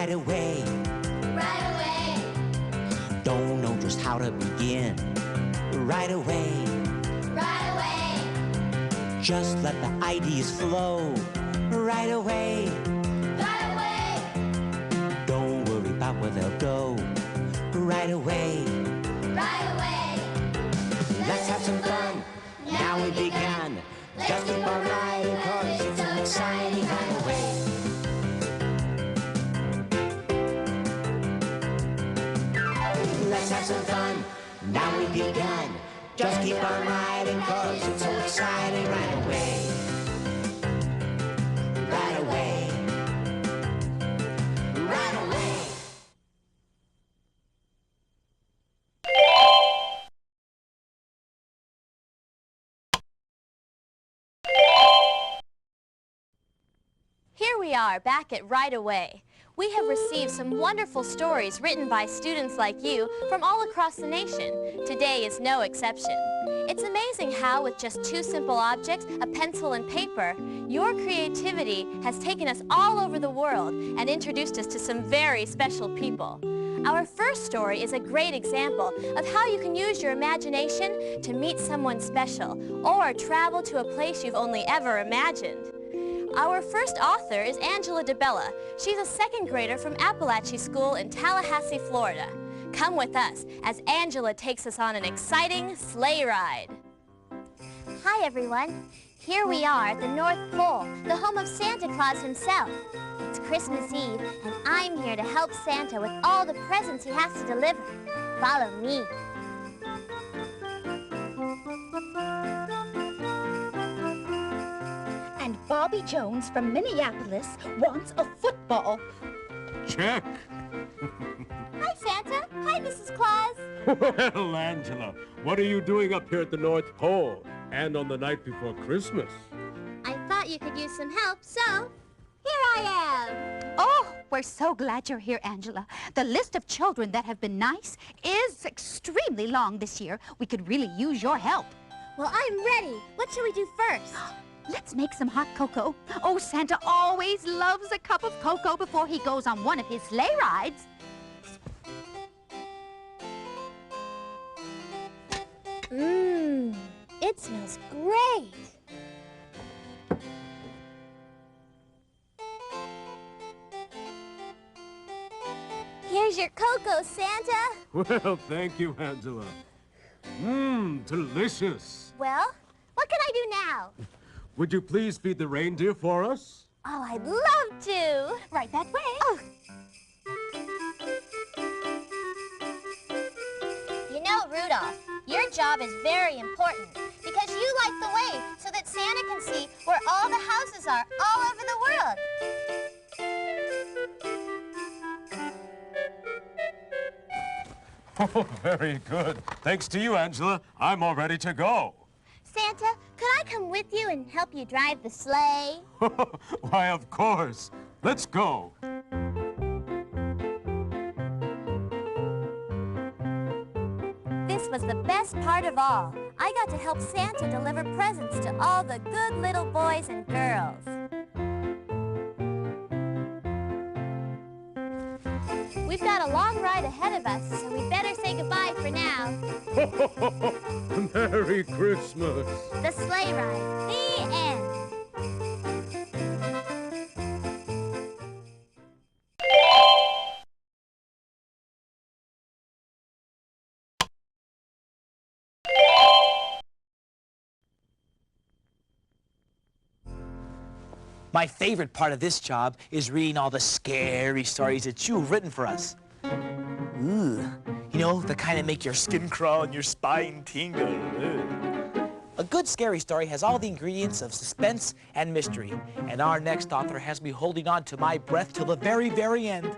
right away. Right away. Don't know just how to begin. Right away. Right away. Just let the ideas flow. Right away. Right away. Don't worry about where they'll go. Right away. Right away. Let's have some fun. Now we began. Just keep on riding, cause it's so exciting. Right away. Let's have some fun. Now we began. Just keep on riding, cause it's so exciting. Right away. Right away. Right away. Here we are, back at Right Away. We have received some wonderful stories written by students like you from all across the nation. Today is no exception. It's amazing how, with just two simple objects, a pencil and paper, your creativity has taken us all over the world and introduced us to some very special people. Our first story is a great example of how you can use your imagination to meet someone special or travel to a place you've only ever imagined. Our first author is Angela DeBella. She's a second grader from Appalachia School in Tallahassee, Florida. Come with us as Angela takes us on an exciting sleigh ride. Hi, everyone. Here we are at the North Pole, the home of Santa Claus himself. It's Christmas Eve, and I'm here to help Santa with all the presents he has to deliver. Follow me. And Bobby Jones from Minneapolis wants a football. Check. Hi, Santa. Hi, Mrs. Claus. Well, Angela, what are you doing up here at the North Pole and on the night before Christmas? I thought you could use some help, so here I am. Oh, we're so glad you're here, Angela. The list of children that have been nice is extremely long this year. We could really use your help. Well, I'm ready. What should we do first? Let's make some hot cocoa. Oh, Santa always loves a cup of cocoa before he goes on one of his sleigh rides. It smells great. Here's your cocoa, Santa. Well, thank you, Angela. Delicious. Well, what can I do now? Would you please feed the reindeer for us? Oh, I'd love to. Right that way. Oh. You know, Rudolph, your job is very important because you light the way so that Santa can see where all the houses are all over the world. Oh, very good. Thanks to you, Angela. I'm all ready to go. Santa, could I come with you and help you drive the sleigh? Why, of course. Let's go. This was the best part of all. I got to help Santa deliver presents to all the good little boys and girls. We've got a long ride ahead of us, so we better say goodbye for now. Merry Christmas. The sleigh ride. The end. My favorite part of this job is reading all the scary stories that you've written for us. Ooh, you know, the kind that make your skin crawl and your spine tingle. Ugh. A good scary story has all the ingredients of suspense and mystery, and our next author has me holding on to my breath till the very, very end.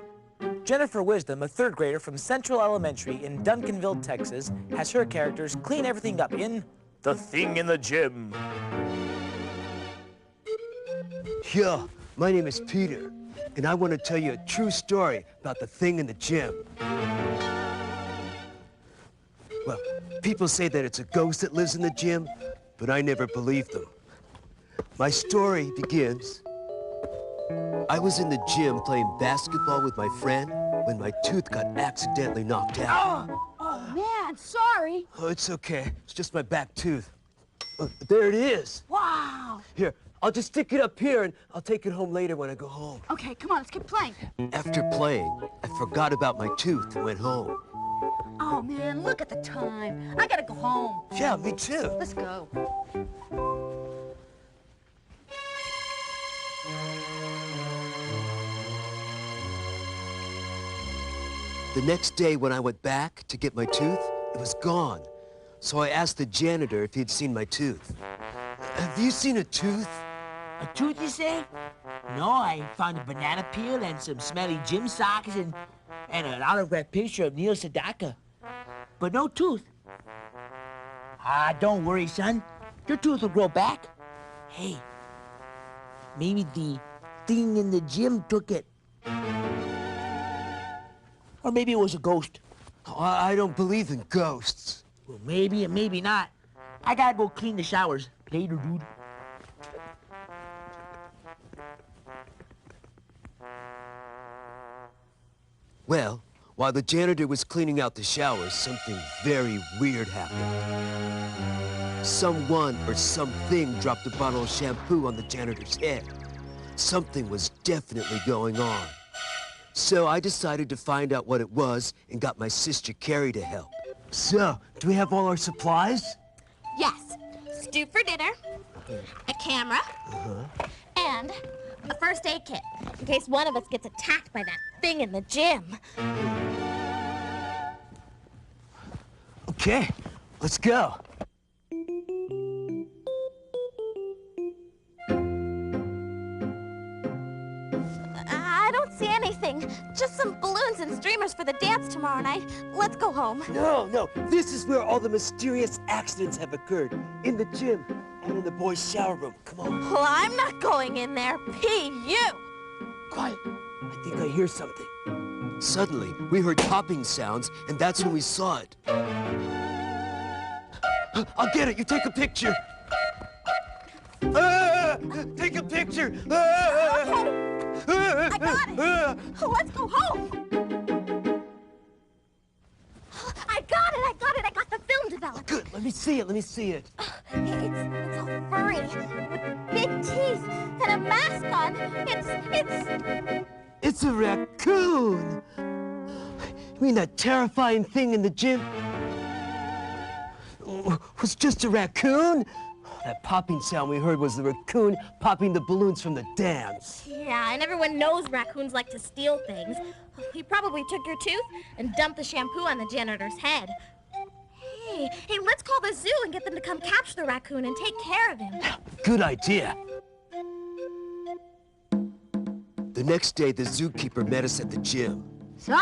Jennifer Wisdom, a third grader from Central Elementary in Duncanville, Texas, has her characters clean everything up in The Thing in the Gym. Yeah, my name is Peter, and I want to tell you a true story about the thing in the gym. Well, people say that it's a ghost that lives in the gym, but I never believed them. My story begins I was in the gym playing basketball with my friend when my tooth got accidentally knocked out. Oh, man, sorry. Oh, it's okay. It's just my back tooth. There it is. Wow. Here, I'll just stick it up here and I'll take it home later when I go home. Okay, come on, let's keep playing. After playing, I forgot about my tooth and went home. Oh, man, look at the time. I gotta go home. Yeah, me too. Let's go. The next day when I went back to get my tooth, it was gone. So I asked the janitor if he'd seen my tooth. Have you seen a tooth? A tooth, you say? No, I found a banana peel and some smelly gym socks and an autographed picture of Neil Sedaka. But no tooth. Ah, don't worry, son. Your tooth will grow back. Hey, maybe the thing in the gym took it. Or maybe it was a ghost. Oh, I don't believe in ghosts. Well, maybe and maybe not. I gotta go clean the showers. Later, dude. Well, while the janitor was cleaning out the showers, something very weird happened. Someone or something dropped a bottle of shampoo on the janitor's head. Something was definitely going on. So I decided to find out what it was and got my sister Carrie to help. So, do we have all our supplies? Yes. Stew for dinner, a camera, and a first aid kit, in case one of us gets attacked by that thing in the gym. Okay, let's go. I don't see anything. Just some balloons and streamers for the dance tomorrow night. Let's go home. No, this is where all the mysterious accidents have occurred. In the gym and in the boys' shower room. Come on. Well, I'm not going in there. P.U. Quiet. I think I hear something. Suddenly, we heard popping sounds, and that's when we saw it. I'll get it. You take a picture. Take a picture. I got it. Let's go home. I got it. I got the film developed. Good. Let me see it. It's all furry, with big teeth and a mask on. It's a raccoon. You mean that terrifying thing in the gym? Was just a raccoon? That popping sound we heard was the raccoon popping the balloons from the dance. Yeah, and everyone knows raccoons like to steal things. He probably took your tooth and dumped the shampoo on the janitor's head. Hey, let's call the zoo and get them to come capture the raccoon and take care of him. Good idea. The next day, the zookeeper met us at the gym. So,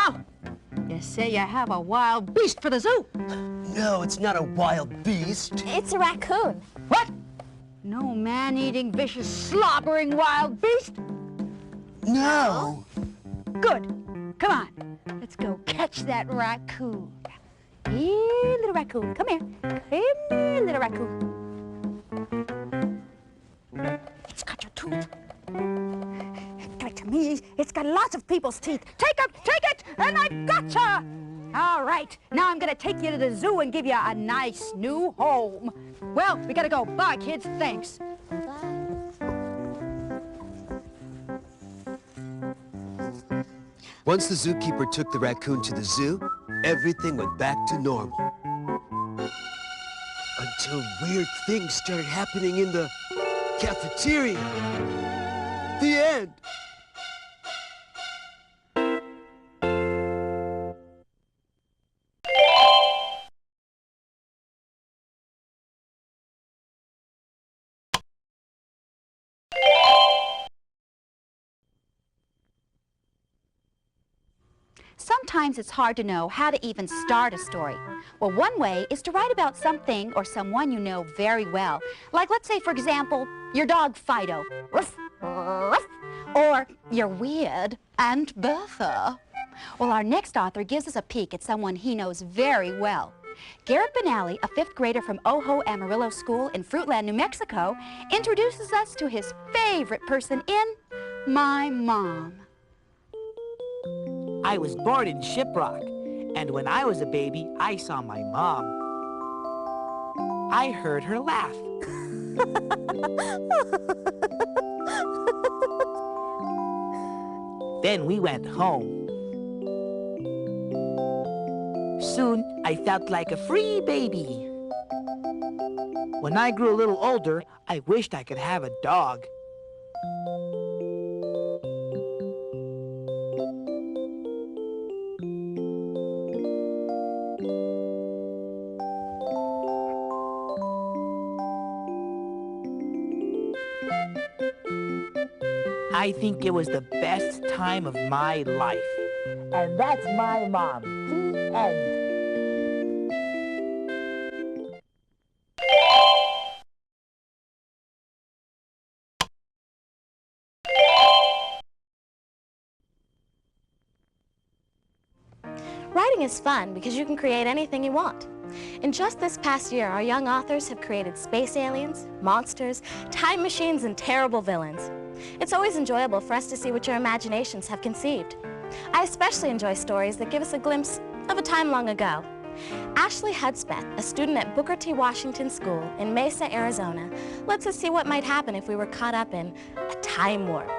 you say you have a wild beast for the zoo? No, it's not a wild beast. It's a raccoon. What? No man-eating, vicious, slobbering wild beast? No. Good. Come on. Let's go catch that raccoon. Here, little raccoon. Come here. Come here, little raccoon. It's got your tooth. Give it to me. It's got lots of people's teeth. Take it, and I gotcha! All right, now I'm gonna take you to the zoo and give you a nice new home. Well, we gotta go. Bye, kids. Thanks. Once the zookeeper took the raccoon to the zoo, everything went back to normal. Until weird things started happening in the cafeteria. The end. Sometimes it's hard to know how to even start a story. Well, one way is to write about something or someone you know very well. Like, let's say, for example, your dog Fido. Ruff, ruff. Or your weird Aunt Bertha. Well, our next author gives us a peek at someone he knows very well. Garrett Benally, a 5th grader from Ojo Amarillo School in Fruitland, New Mexico, introduces us to his favorite person in My mom. I was born in Shiprock, and when I was a baby, I saw my mom. I heard her laugh. Then we went home. Soon, I felt like a free baby. When I grew a little older, I wished I could have a dog. I think it was the best time of my life. And that's my mom. The end. Writing is fun because you can create anything you want. In just this past year, our young authors have created space aliens, monsters, time machines, and terrible villains. It's always enjoyable for us to see what your imaginations have conceived. I especially enjoy stories that give us a glimpse of a time long ago. Ashley Hudspeth, a student at Booker T. Washington School in Mesa, Arizona, lets us see what might happen if we were caught up in a time warp.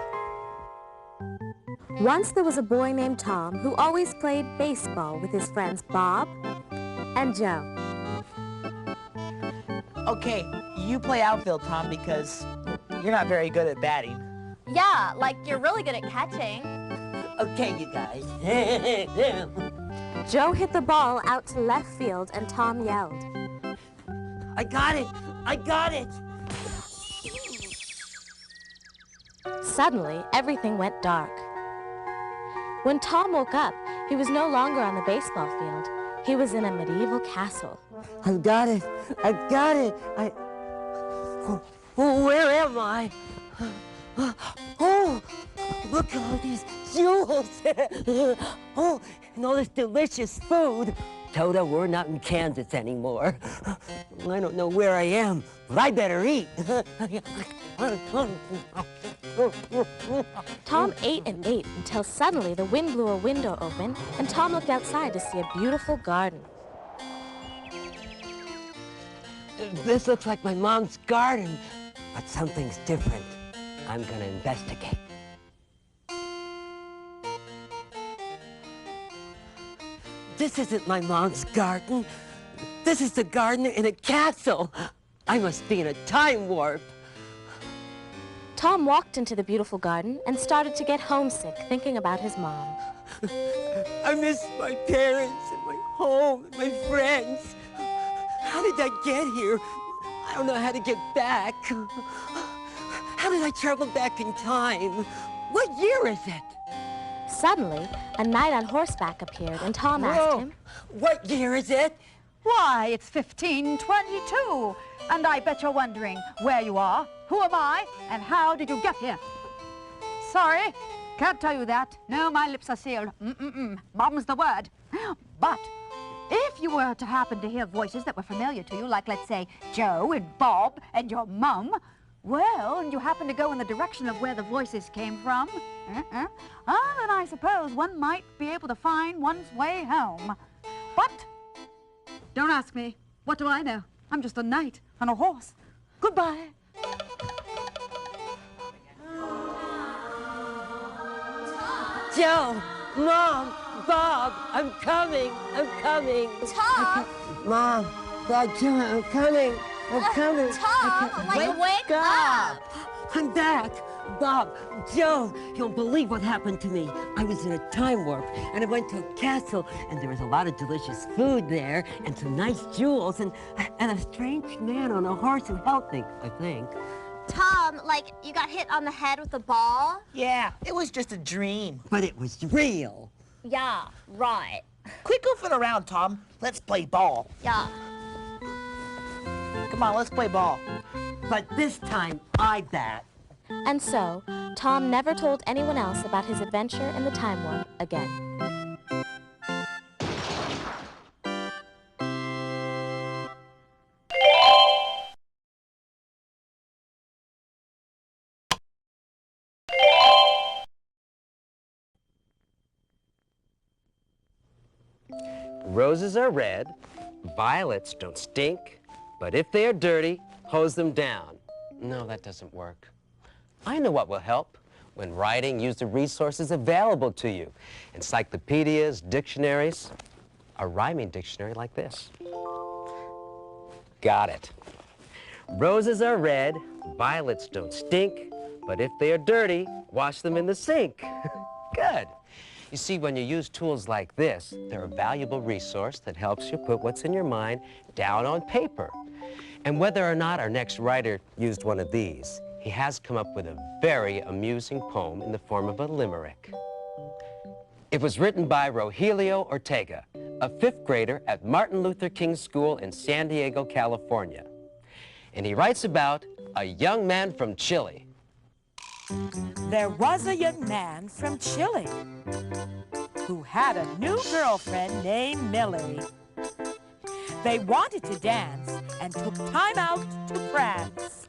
Once there was a boy named Tom who always played baseball with his friends Bob and Joe. Okay, you play outfield, Tom, because you're not very good at batting. Yeah, like you're really good at catching. Okay, you guys. Joe hit the ball out to left field and Tom yelled, I got it! I got it! Suddenly, everything went dark. When Tom woke up, he was no longer on the baseball field. He was in a medieval castle. I've got it! I've got it! Where am I? Oh, look at all these jewels! Oh, and all this delicious food. Toto, we're not in Kansas anymore. I don't know where I am, but I better eat. Tom ate and ate until suddenly the wind blew a window open and Tom looked outside to see a beautiful garden. This looks like my mom's garden, but something's different. I'm gonna investigate. This isn't my mom's garden. This is the garden in a castle. I must be in a time warp. Tom walked into the beautiful garden and started to get homesick thinking about his mom. I miss my parents and my home and my friends. How did I get here? I don't know how to get back. How did I travel back in time? What year is it? Suddenly, a knight on horseback appeared and Tom asked him, What year is it? Why, it's 1522. And I bet you're wondering where you are, who am I, and how did you get here? Sorry, can't tell you that. No, my lips are sealed. Mom's the word. But if you were to happen to hear voices that were familiar to you, like, let's say, Joe and Bob and your mum, well, and you happen to go in the direction of where the voices came from, then I suppose one might be able to find one's way home. But don't ask me. What do I know? I'm just a knight on a horse. Goodbye. Joe, Mom, Bob, I'm coming. Tom! Mom, Bob, Joe, I'm coming. Tom, wake up! I'm back. Bob, Joe, you don't believe what happened to me. I was in a time warp, and I went to a castle, and there was a lot of delicious food there, and some nice jewels, and a strange man on a horse who helped me, I think. Tom, you got hit on the head with a ball? Yeah, it was just a dream. But it was real. Yeah, right. Quit goofing around, Tom. Let's play ball. Yeah. Come on, let's play ball. But this time, I bat. And so, Tom never told anyone else about his adventure in the time warp again. Roses are red, violets don't stink, but if they are dirty, hose them down. No, that doesn't work. I know what will help. When writing, use the resources available to you. Encyclopedias, dictionaries, a rhyming dictionary like this. Got it. Roses are red, violets don't stink, but if they are dirty, wash them in the sink. Good. You see, when you use tools like this, they're a valuable resource that helps you put what's in your mind down on paper. And whether or not our next writer used one of these, he has come up with a very amusing poem in the form of a limerick. It was written by Rogelio Ortega, a 5th grader at Martin Luther King School in San Diego, California. And he writes about a young man from Chile. There was a young man from Chile who had a new girlfriend named Millie. They wanted to dance and took time out to prance.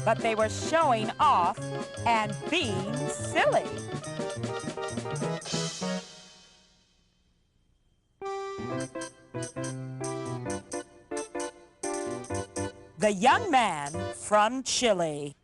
But they were showing off and being silly. The young man from Chile.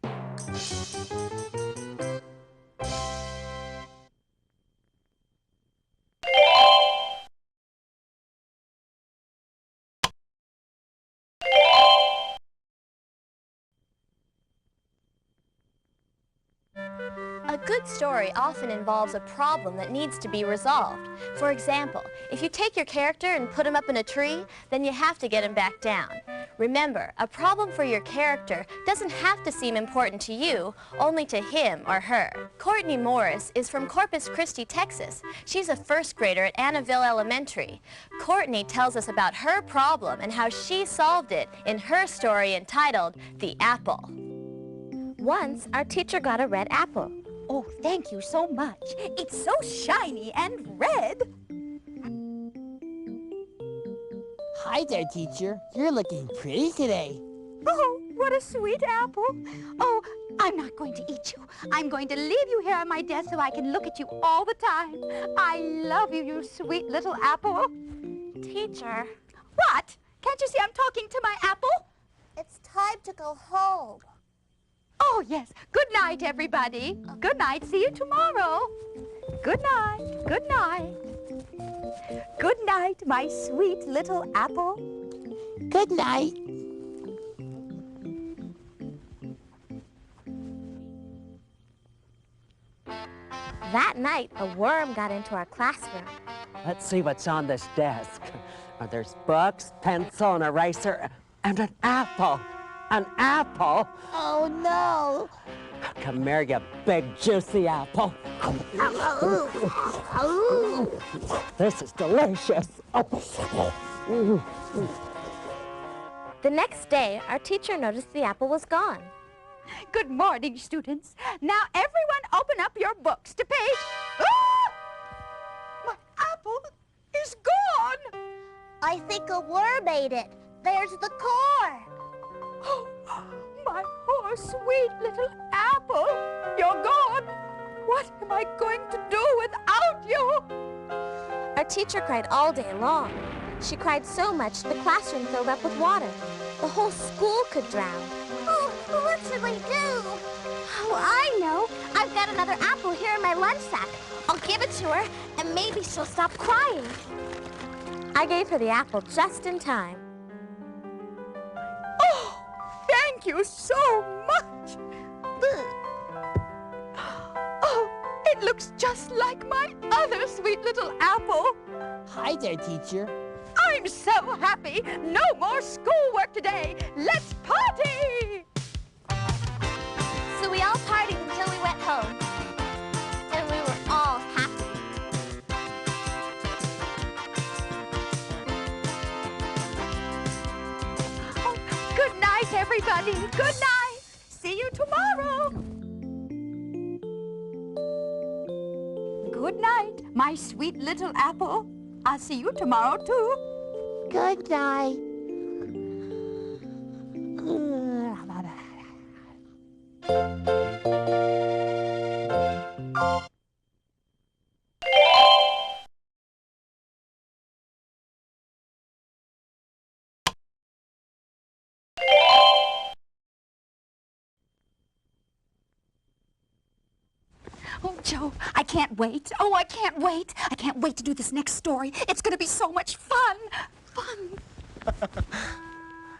A good story often involves a problem that needs to be resolved. For example, if you take your character and put him up in a tree, then you have to get him back down. Remember, a problem for your character doesn't have to seem important to you, only to him or her. Courtney Morris is from Corpus Christi, Texas. She's a 1st grader at Annaville Elementary. Courtney tells us about her problem and how she solved it in her story entitled The Apple. Once, our teacher got a red apple. Oh, thank you so much. It's so shiny and red. Hi there, teacher. You're looking pretty today. Oh, what a sweet apple. Oh, I'm not going to eat you. I'm going to leave you here on my desk so I can look at you all the time. I love you, you sweet little apple. Teacher. What? Can't you see I'm talking to my apple? It's time to go home. Oh, yes. Good night, everybody. Good night. See you tomorrow. Good night. Good night. Good night, my sweet little apple. Good night. That night, a worm got into our classroom. Let's see what's on this desk. There's books, pencil, an eraser, and an apple. An apple? Oh, no. Come here, you big, juicy apple. This is delicious. The next day, our teacher noticed the apple was gone. Good morning, students. Now, everyone open up your books to page... Ah! My apple is gone. I think a worm ate it. There's the core. Oh, my poor, sweet little apple. You're gone. What am I going to do without you? Our teacher cried all day long. She cried so much the classroom filled up with water. The whole school could drown. Oh, what should we do? Oh, I know. I've got another apple here in my lunch sack. I'll give it to her, and maybe she'll stop crying. I gave her the apple just in time. Oh, thank you so much. Oh, it looks just like my other sweet little apple. Hi there, teacher. I'm so happy. No more schoolwork today. Let's party! So we all partied until we went home. And we were all happy. Oh, good night, everybody. Good night. See you tomorrow. Good night, my sweet little apple. I'll see you tomorrow, too. Good night. Oh, Joe, I can't wait. Oh, I can't wait. I can't wait to do this next story. It's going to be so much fun. Fun.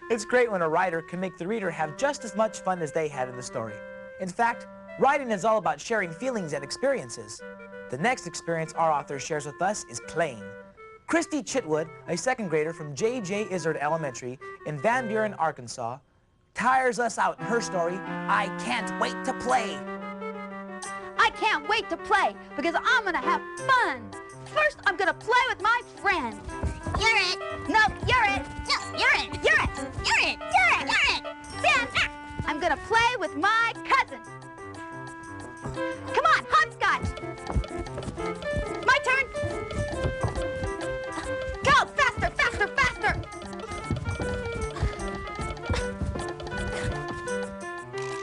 It's great when a writer can make the reader have just as much fun as they had in the story. In fact, writing is all about sharing feelings and experiences. The next experience our author shares with us is playing. Christy Chitwood, a second grader from J.J. Izzard Elementary in Van Buren, Arkansas, tires us out in her story, I Can't Wait to Play. I can't wait to play because I'm going to have fun. First, I'm going to play with my friend. You're it. No, you're it. Yes, you're it. You're it. You're it. You're it. You're it. Then, I'm going to play with my cousin. Come on, hopscotch. My turn. Go, faster, faster, faster.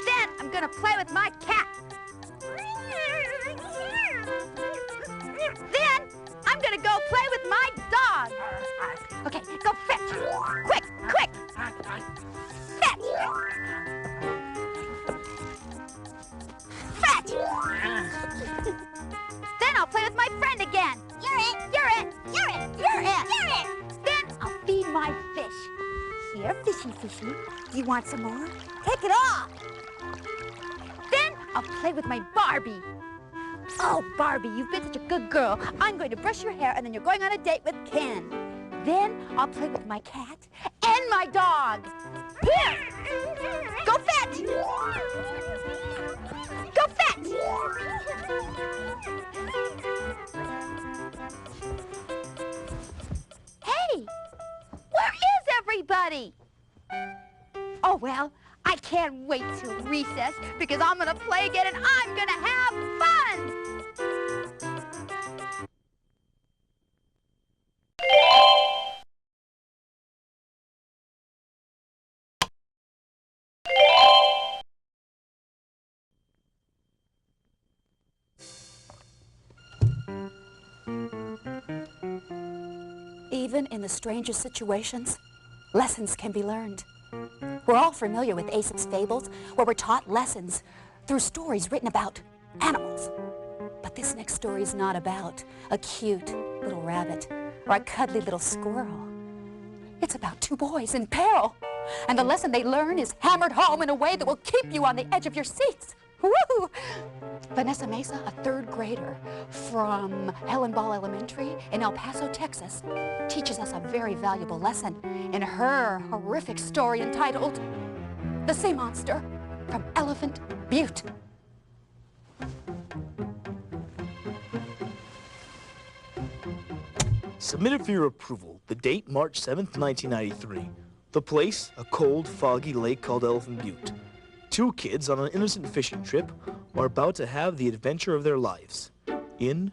Then, I'm going to play with my cat. Then, I'm going to go play with my dog. Okay, go fetch. Quick, quick. Fetch. Fetch. Then I'll play with my friend again. You're it. You're it. You're it. You're it. You're it. Then I'll feed my fish. Here, fishy, fishy. Do you want some more? Take it off. Then I'll play with my Barbie. Oh, Barbie, you've been such a good girl. I'm going to brush your hair, and then you're going on a date with Ken. Then I'll play with my cat and my dog. Here! Go fetch! Go fetch! Hey! Where is everybody? Oh, well, I can't wait till recess because I'm going to play again and I'm going to have fun! Even in the strangest situations, lessons can be learned. We're all familiar with Aesop's fables, where we're taught lessons through stories written about animals. But this next story is not about a cute little rabbit or a cuddly little squirrel. It's about two boys in peril, and the lesson they learn is hammered home in a way that will keep you on the edge of your seats. Woo! Vanessa Mesa, a third grader from Helen Ball Elementary in El Paso, Texas, teaches us a very valuable lesson in her horrific story entitled The Sea Monster from Elephant Butte. Submitted for your approval, the date March 7th, 1993. The place, a cold, foggy lake called Elephant Butte. Two kids on an innocent fishing trip are about to have the adventure of their lives in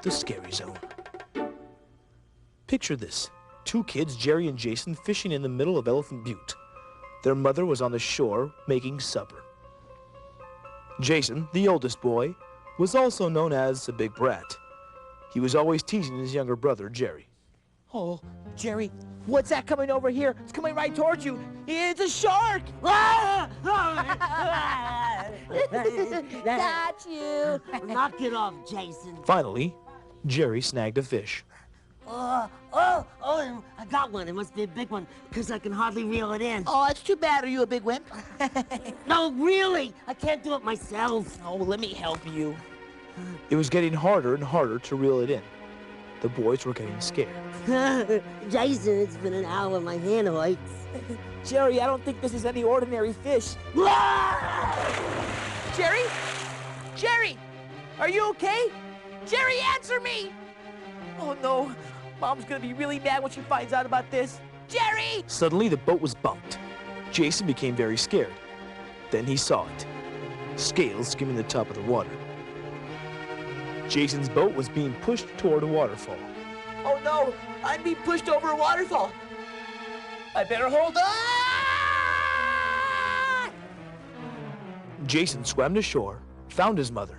the scary zone. Picture this. Two kids, Jerry and Jason, fishing in the middle of Elephant Butte. Their mother was on the shore making supper. Jason, the oldest boy, was also known as a big brat. He was always teasing his younger brother, Jerry. Oh, Jerry, what's that coming over here? It's coming right towards you. It's a shark! Got you. Knock it off, Jason. Finally, Jerry snagged a fish. I got one. It must be a big one, because I can hardly reel it in. Oh, it's too bad. Are you a big wimp? No, really. I can't do it myself. Oh, let me help you. It was getting harder and harder to reel it in. The boys were getting scared. Jason, it's been an hour. My hand hurts. Jerry, I don't think this is any ordinary fish. Jerry? Jerry! Are you okay? Jerry, answer me! Oh, no. Mom's gonna be really mad when she finds out about this. Jerry! Suddenly, the boat was bumped. Jason became very scared. Then he saw it. Scales skimming the top of the water. Jason's boat was being pushed toward a waterfall. Oh, no. I'm being pushed over a waterfall. I better hold on! Jason swam to shore, found his mother.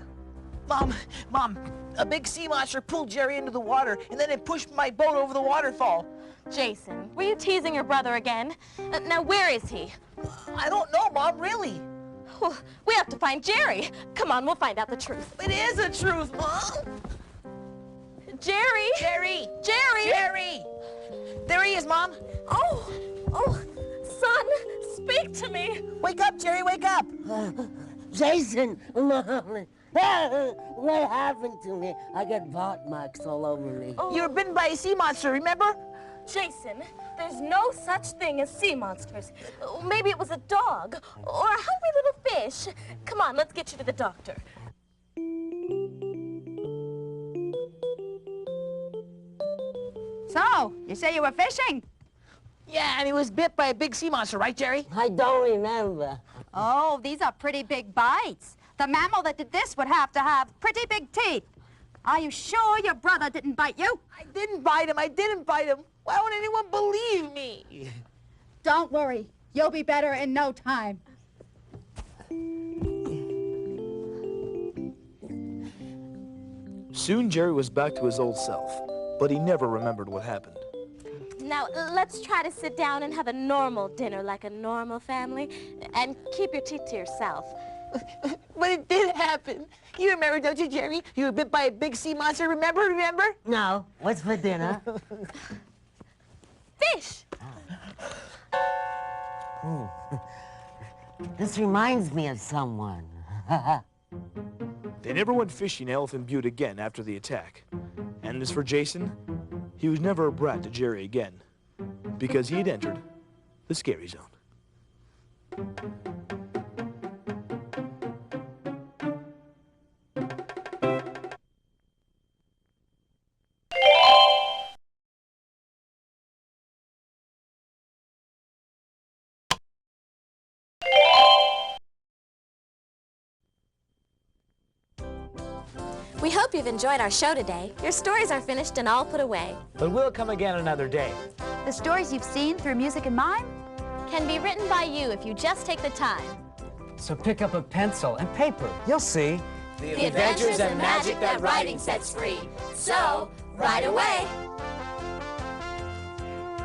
Mom, a big sea monster pulled Jerry into the water, and then it pushed my boat over the waterfall. Jason, were you teasing your brother again? Now, where is he? I don't know, Mom, really. Well, we have to find Jerry. Come on, we'll find out the truth. It is the truth, Mom. Jerry! Jerry! Jerry! Jerry! There he is, Mom. Oh, son, speak to me. Wake up, Jerry, wake up. Jason, Mom, what happened to me? I got bite marks all over me. You were bitten by a sea monster, remember? Jason, there's no such thing as sea monsters. Maybe it was a dog or a hungry little fish. Come on, let's get you to the doctor. So, you say you were fishing? Yeah, and he was bit by a big sea monster, right, Jerry? I don't remember. Oh, these are pretty big bites. The mammal that did this would have to have pretty big teeth. Are you sure your brother didn't bite you? I didn't bite him. Why won't anyone believe me? Don't worry. You'll be better in no time. Soon Jerry was back to his old self, but he never remembered what happened. Now, let's try to sit down and have a normal dinner like a normal family, and keep your teeth to yourself. But it did happen. You remember, don't you, Jerry? You were bit by a big sea monster, remember? No. What's for dinner? Fish! This reminds me of someone. They never went fishing in Elephant Butte again after the attack. And as for Jason, he was never a brat to Jerry again, because he had entered the scary zone. We hope you've enjoyed our show today. Your stories are finished and all put away. But we'll come again another day. The stories you've seen through music and mime Can be written by you if you just take the time. So pick up a pencil and paper. You'll see. The adventures and magic that writing sets free. So, write away.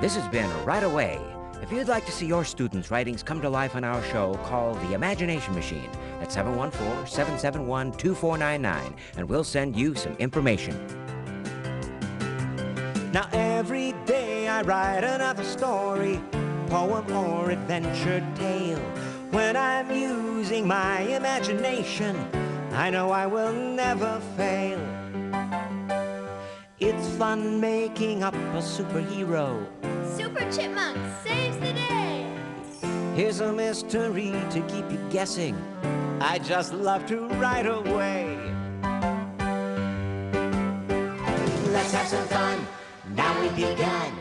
This has been Right Away. If you'd like to see your students' writings come to life on our show, call the Imagination Machine at 714-771-2499, and we'll send you some information. Now every day I write another story, poem or adventure tale. When I'm using my imagination, I know I will never fail. It's fun making up a superhero. Super Chipmunk saves the day. Here's a mystery to keep you guessing. I just love to write away. Let's have some fun. Now we've begun.